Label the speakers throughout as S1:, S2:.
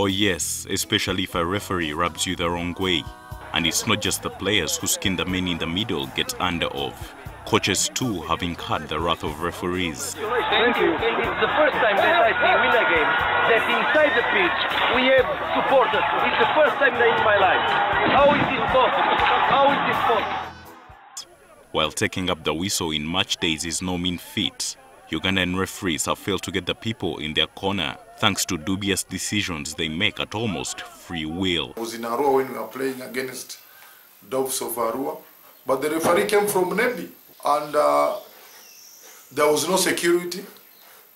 S1: Oh yes, especially if a referee rubs you the wrong way. And it's not just the players who skin the men in the middle get under of. Coaches too have incurred the wrath of referees.
S2: Thank you. It's the first time that I see win a game that inside the pitch we have supporters. It's the first time that in my life. How is this possible? How is this possible?
S1: While taking up the whistle in match days is no mean feat, Ugandan referees have failed to get the people in their corner thanks to dubious decisions they make at almost free will.
S3: I was in Arua when we were playing against Doves of Arua, but the referee came from Ntege and there was no security,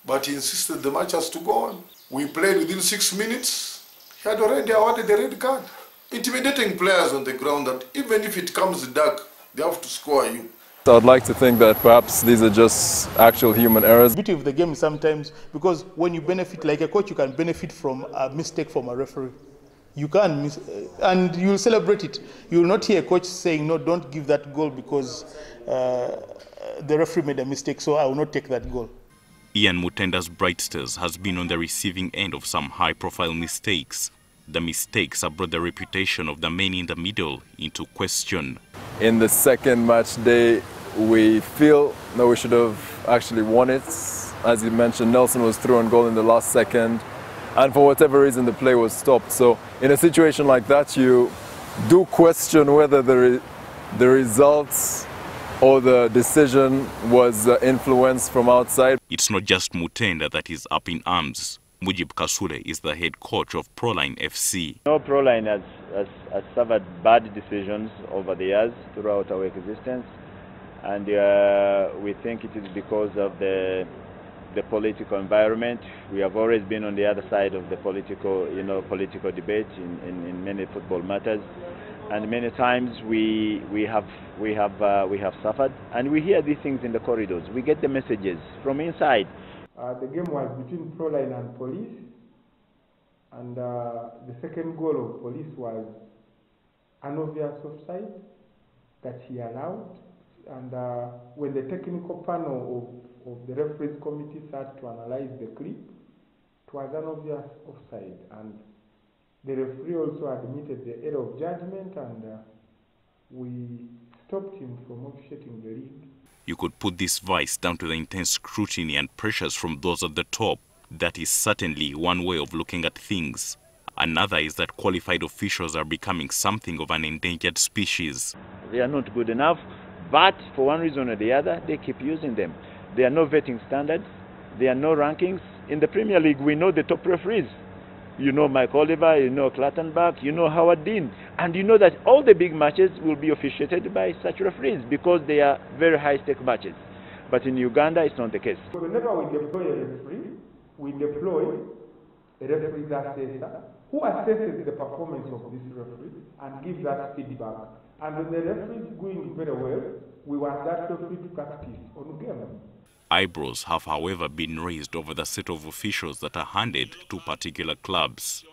S3: but he insisted the match has to go on. We played within 6 minutes. He had already awarded the red card, intimidating players on the ground that even if it comes dark, they have to score you.
S4: I'd like to think that perhaps these are just actual human errors.
S5: The beauty of the game sometimes, because when you benefit, like a coach, you can benefit from a mistake from a referee. You can miss, and you'll celebrate it. You will not hear a coach saying, no, don't give that goal because the referee made a mistake, so I will not take that goal.
S1: Ian Mutenda's Bright Stars has been on the receiving end of some high-profile mistakes. The mistakes have brought the reputation of the men in the middle into question.
S4: In the second match day, we feel that we should have actually won it. As you mentioned, Nelson was through on goal in the last second, and for whatever reason the play was stopped. So in a situation like that, you do question whether the results or the decision was influenced from outside.
S1: It's not just Mutenda that is up in arms. Mujib Kasule is the head coach of Proline FC.
S6: No, Proline has suffered bad decisions over the years throughout our existence, and we think it is because of the political environment. We have always been on the other side of the political debate in many football matters, and many times we have suffered, and we hear these things in the corridors. We get the messages from inside.
S5: The game was between Proline and Police, and the second goal of Police was an obvious offside that he allowed. And when the technical panel of the referees committee sat to analyze the clip, it was an obvious offside. And the referee also admitted the error of judgment, and we stopped him from officiating the league.
S1: You could put this vice down to the intense scrutiny and pressures from those at the top. That is certainly one way of looking at things. Another is that qualified officials are becoming something of an endangered species.
S6: They are not good enough, but for one reason or the other, they keep using them. There are no vetting standards. There are no rankings. In the Premier League, we know the top referees. You know Mike Oliver, you know Clattenburg, you know Howard Dean. And you know that all the big matches will be officiated by such referees because they are very high-stake matches. But in Uganda, it's not the case.
S5: So whenever we deploy a referee, we deploy a referee's assessor who assesses the performance of this referee and gives that feedback. And when the referee is going very well, we want that referee to practice on game.
S1: Eyebrows have, however, been raised over the set of officials that are handed to particular clubs.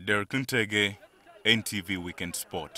S1: Derrick Ntege, NTV Weekend Sport.